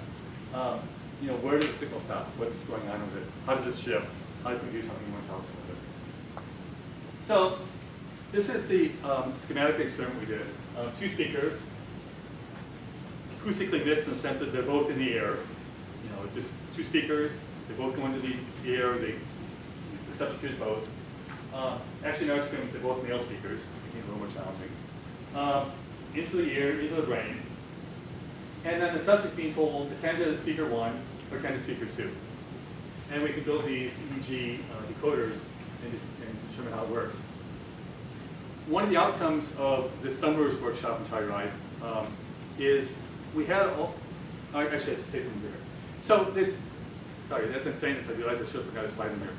You know, where does the signal stop? What's going on with it? How does this shift? How can we do something more intelligent with it? So this is the schematic experiment we did. Two speakers, acoustically mixed in the sense that they're both in the air. You know, just two speakers. They both go into the air. The subject hears both. Actually, in our experiments, they're both male speakers, making it a little more challenging. Into the ear, into the brain. And then the subject's being told, attend to speaker 1 or attend to speaker 2. And we can build these EEG decoders and determine how it works. One of the outcomes of this summer's workshop in Telluride is we had all, actually I should say something here. So this, sorry, as I'm saying this, I realized I should have forgot a slide in here.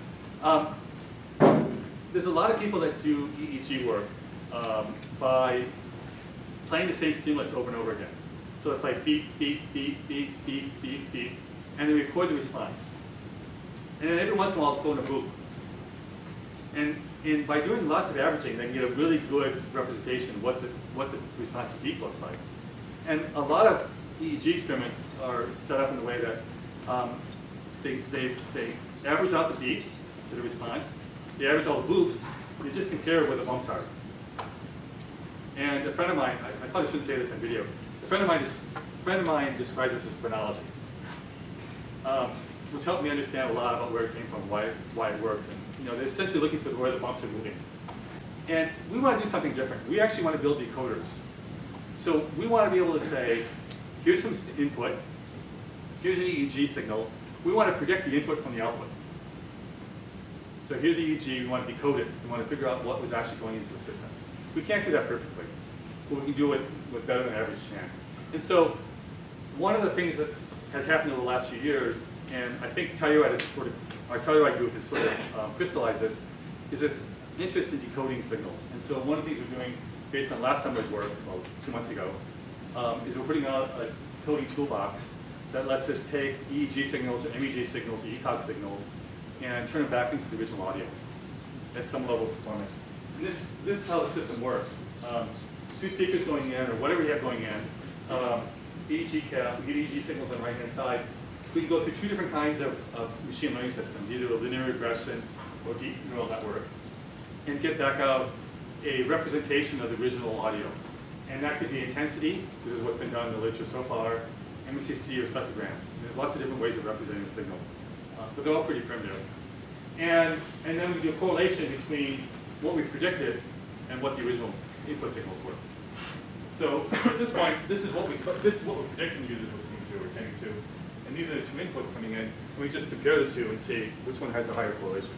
There's a lot of people that do EEG work by playing the same stimulus over and over again. So they play beep, beep, beep, beep, beep, beep, beep, and they record the response. And then every once in a while, throw in a boop. And by doing lots of averaging, they can get a really good representation of what the response to beep looks like. And a lot of EEG experiments are set up in the way that they average out the beeps to the response, they average all the boops, they just compare where the bumps are. And a friend of mine, I probably shouldn't say this on video, a friend of mine describes this as chronology, which helped me understand a lot about where it came from, why it worked. And they're essentially looking for where the bumps are moving. And we want to do something different. We actually want to build decoders. So we want to be able to say, here's some input, here's an EEG signal. We want to predict the input from the output. So here's EEG, we want to decode it. We want to figure out what was actually going into the system. We can't do that perfectly, but we can do it with better than average chance. And so one of the things that has happened over the last few years, and I think Telluride is our Telluride group has sort of crystallized this, is this interest in decoding signals. And so one of the things we're doing, based on last summer's work, well, 2 months ago, is we're putting out a coding toolbox that lets us take EEG signals or MEG signals or ECOG signals and turn it back into the original audio at some level of performance. And this is how the system works. 2 speakers going in, or whatever you have going in, EEG cap, we get EEG signals on the right-hand side. We can go through 2 different kinds of machine learning systems, either a linear regression or deep neural network, and get back out a representation of the original audio. And that could be intensity, this is what's been done in the literature so far, MCC or spectrograms. There's lots of different ways of representing the signal, but they're all pretty primitive. And then we do a correlation between what we predicted and what the original input signals were. So at this point, this is what we're predicting users listening to or attending to, and these are the 2 inputs coming in. And we just compare the 2 and see which one has a higher correlation.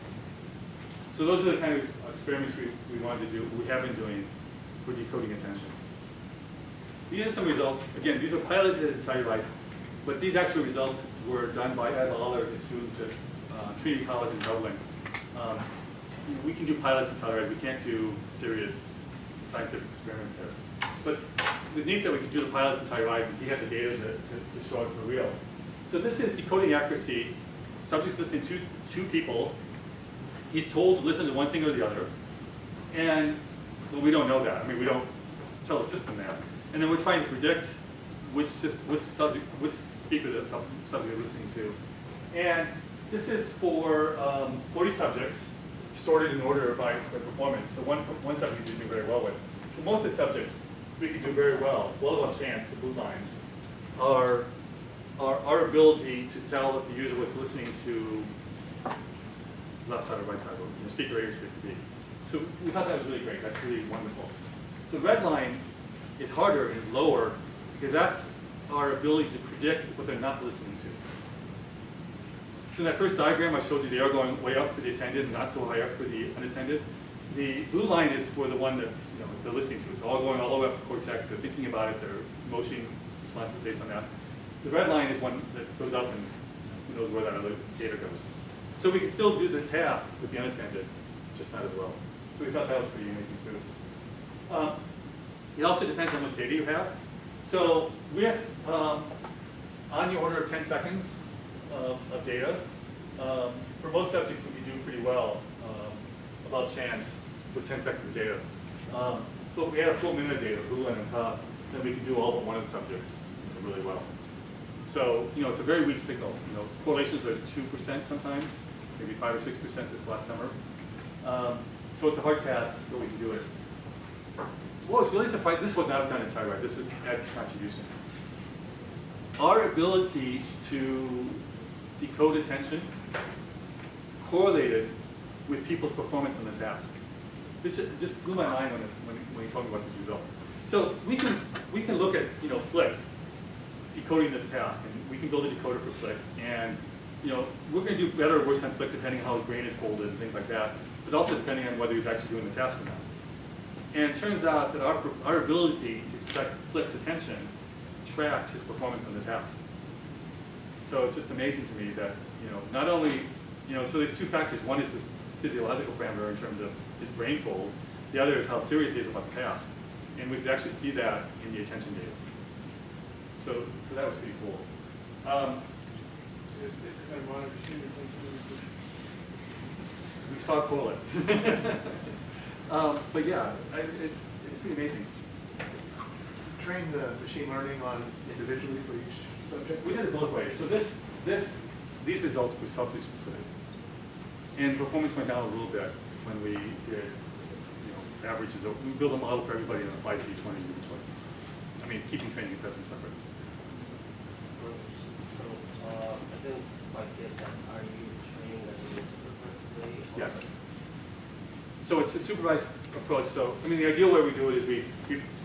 So those are the kind of experiments we wanted to do, we have been doing for decoding attention. These are some results. Again, these were piloted at Telluride, but these actual results were done by Ed Lawler and his students at Trinity College in Dublin. We can do pilots at Telluride. We can't do serious scientific experiments there. But it was neat that we could do the pilots at Telluride, and he had the data to show it for real. So this is decoding accuracy. Subjects listening to 2 people. He's told to listen to one thing or the other. And well, we don't know that. I mean, we don't tell the system that. And then we're trying to predict which speaker the subject is listening to. And this is for 40 subjects, sorted in order by their performance. So one subject we do very well with. For most of the subjects, we can do very well above chance, the blue lines, are our ability to tell if the user was listening to left side or right side, or speaker A or speaker B. So we thought that was really great. That's really wonderful. The red line is harder and is lower because that's our ability to predict what they're not listening to. So in that first diagram I showed you, they are going way up for the attended and not so high up for the unattended. The blue line is for the one that's they're listening to. It's all going all the way up to cortex. They're thinking about it. They're motion responses based on that. The red line is one that goes up and who knows where that other data goes. So we can still do the task with the unattended, just not as well. So we thought that was pretty amazing too. It also depends on how much data you have. So with on the order of 10 seconds of data, for most subjects we can do pretty well about chance with 10 seconds of data. But if we had a full minute of data, blue line on top, then we can do all but one of the subjects really well. So it's a very weak signal. Correlations are 2% sometimes, maybe 5 or 6% this last summer. So it's a hard task, but we can do it. Well, it's really surprising. This was not done in Telluride. This was Ed's contribution. Our ability to decode attention correlated with people's performance on the task. This just blew my mind when he told me about this result. So we can look at Flick, decoding this task, and we can build a decoder for click, and we're going to do better or worse on click depending on how his brain is folded and things like that, but also depending on whether he's actually doing the task or not. And it turns out that our ability to track click's attention tracked his performance on the task. So it's just amazing to me that not only so there's two factors. One is this physiological parameter in terms of his brain folds. The other is how serious he is about the task, and we could actually see that in the attention data. So that was pretty cool. This is kind of monitor student thing. We saw it correlate. But yeah, it's pretty amazing. Train the machine learning on individually for each subject? We did it both ways. So these results were subject specific, and performance went down a little bit when we did averages. We built a model for everybody and applied to each one individually. I mean, keeping training and testing separate. So I didn't quite get that. Are you training them supervisively? Yes. So it's a supervised approach. So I mean, the ideal way we do it is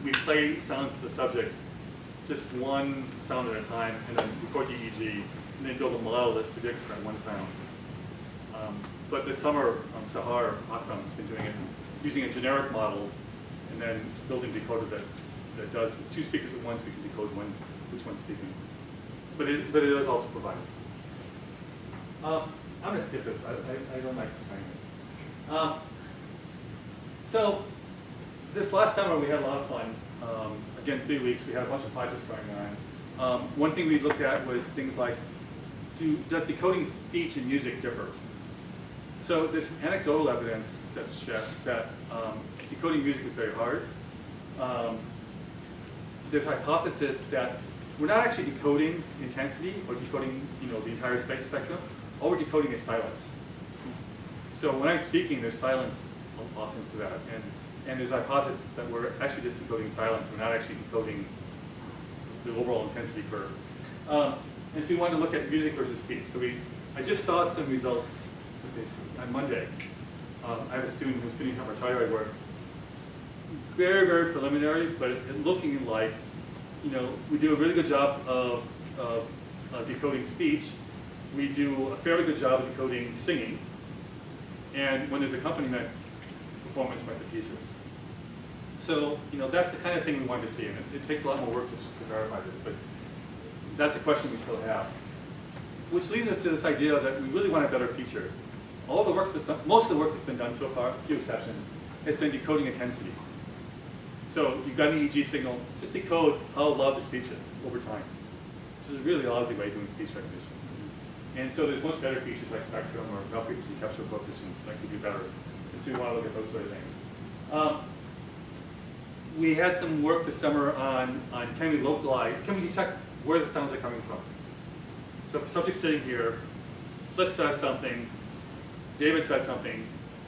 we play sounds to the subject, just one sound at a time, and then record the EEG, and then build a model that predicts that one sound. But this summer, Sahar Akram has been doing it using a generic model, and then building a decoder that does with two speakers at once. We can decode which one's speaking. But it does also provide. I'm going to skip this. I don't like this kind of thing. So this last summer we had a lot of fun. Again, 3 weeks. We had a bunch of projects going on. One thing we looked at was things like, does decoding speech and music differ? So there's anecdotal evidence that suggests that decoding music is very hard. There's a hypothesis that we're not actually decoding intensity or decoding the entire space spectrum. All we're decoding is silence. So when I'm speaking, there's silence often for that. And there's a hypothesis that we're actually just decoding silence. We're not actually decoding the overall intensity curve. And so we wanted to look at music versus speech. So I just saw some results on Monday. I have a student who's finishing up our thyroid work. Very, very preliminary, but it looking like, we do a really good job of decoding speech. We do a fairly good job of decoding singing. And when there's accompaniment, performance went to pieces. So, that's the kind of thing we wanted to see. And it takes a lot more work to verify this, but that's a question we still have. Which leads us to this idea that we really want a better feature. Most of the work that's been done so far, a few exceptions, has been decoding intensity. So you've got an EEG signal, just decode how loud the speech is over time. This is a really lousy way of doing speech recognition. And so there's much better features like spectrum or bell frequency capture coefficients that could do better. And so we want to look at those sort of things. We had some work this summer on can we detect where the sounds are coming from? So if a subject's sitting here, Flick says something, David says something,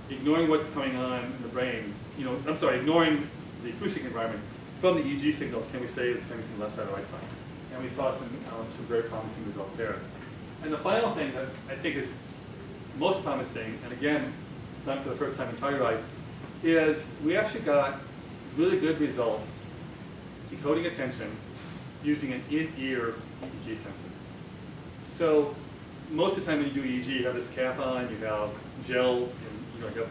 ignoring what's going on in the brain, ignoring the acoustic environment, from the EEG signals, can we say it's coming from the left side or right side? And we saw some very promising results there. And the final thing that I think is most promising, and again, done for the first time in Telluride, is we actually got really good results decoding attention using an in-ear EEG sensor. So most of the time when you do EEG, you have this cap on, you have gel, and you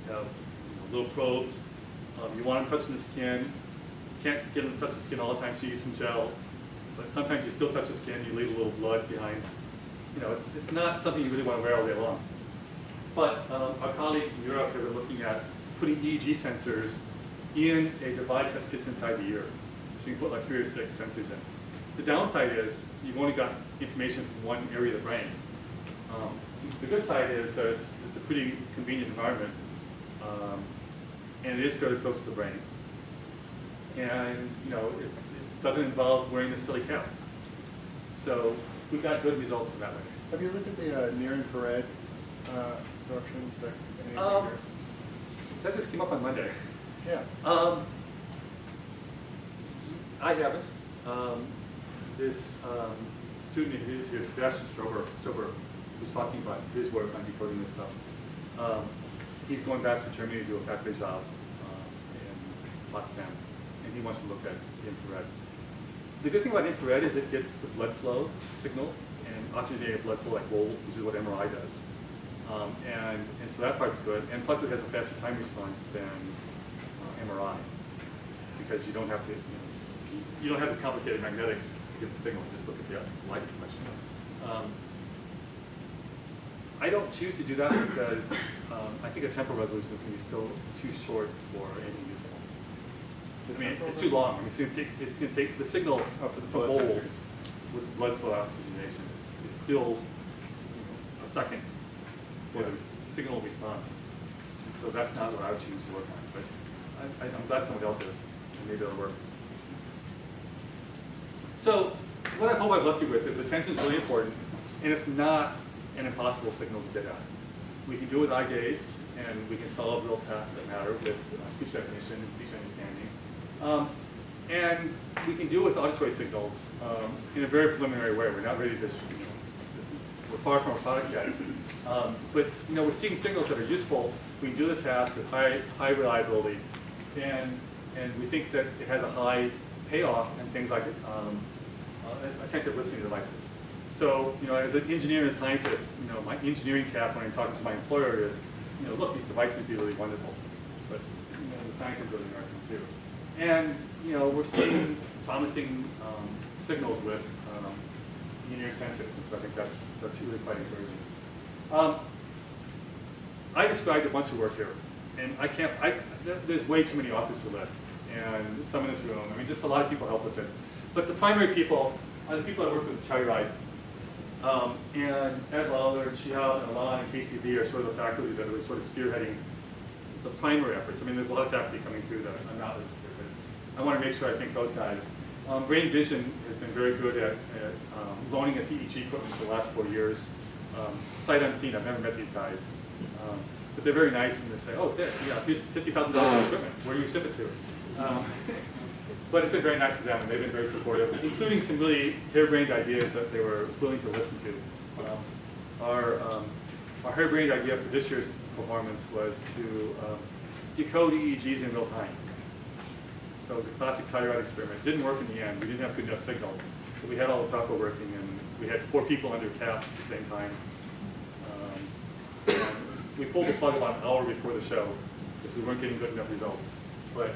have little probes. You want them touching the skin. You can't get them to touch the skin all the time, so you use some gel. But sometimes you still touch the skin, you leave a little blood behind. It's not something you really want to wear all day long. But our colleagues in Europe have been looking at putting EEG sensors in a device that fits inside the ear. So you can put like 3 or 6 sensors in. The downside is you've only got information from one area of the brain. The good side is that it's a pretty convenient environment, and it is fairly close to the brain. And it doesn't involve wearing this silly cap. So we've got good results for that way. Have you looked at the near-infrared absorption? Is that anything here? That just came up on Monday. Yeah. I haven't. This student of his here, Sebastian Stober, was talking about his work on decoding this stuff. He's going back to Germany to do a faculty job in Potsdam, and he wants to look at infrared. The good thing about infrared is it gets the blood flow signal and oxygenated blood flow like roll, which is what MRI does. And so that part's good. And plus it has a faster time response than MRI because you don't have to, you don't have the complicated magnetics to get the signal. You just look at the light reflection. I don't choose to do that because I think a temporal resolution is going to be still too short for anything useful. I mean, it's too long. I mean, it's going to take the signal up to the Blood bowl sugars. with blood flow oxygenation is still a second for the signal response. And so that's not what I would choose to work on. But I'm glad someone else is, and maybe it'll work. So what I hope I've left you with is attention is really important, and it's not an impossible signal to get at. We can do it with eye gaze, and we can solve real tests that matter with speech recognition and speech understanding. And we can do it with auditory signals in a very preliminary way. We're not ready to, we're far from a product yet. But we're seeing signals that are useful. We can do the task with high reliability, and we think that it has a high payoff in things like attentive listening devices. So, as an engineer and scientist, my engineering cap when I'm talking to my employer is, look, these devices would be really wonderful, but the science is really interesting too. And we're seeing promising signals with linear sensors, and so I think that's really quite encouraging. I described a bunch of work here, and there's way too many authors to list, and some in this room. I mean, just a lot of people help with this. But the primary people are the people I work with at Telluride. And Ed Lawler, Chiao, and Alon, and KCB are sort of the faculty that are sort of spearheading the primary efforts. I mean, there's a lot of faculty coming through that I'm not listed here, but I want to make sure I thank those guys. Brain Vision has been very good at loaning us EEG equipment for the last 4 years. Sight unseen, I've never met these guys. But they're very nice, and they say, oh, here's $50,000 of equipment. Where do you ship it to? But it's been very nice of them, and they've been very supportive, including some really harebrained ideas that they were willing to listen to. Our harebrained idea for this year's performance was to decode EEGs in real time. So it was a classic Telluride experiment. It didn't work in the end. We didn't have good enough signal. But we had all the software working, and we had 4 people under caps at the same time. And we pulled the plug about an hour before the show because we weren't getting good enough results. But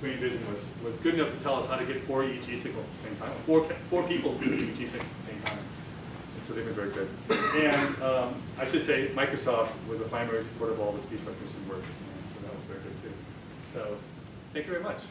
Brain Vision was good enough to tell us how to get 4 EEG signals at the same time. Four people with EEG signals at the same time. And so they've been very good. And I should say Microsoft was a primary supporter of all the speech recognition work. And so that was very good too. So thank you very much.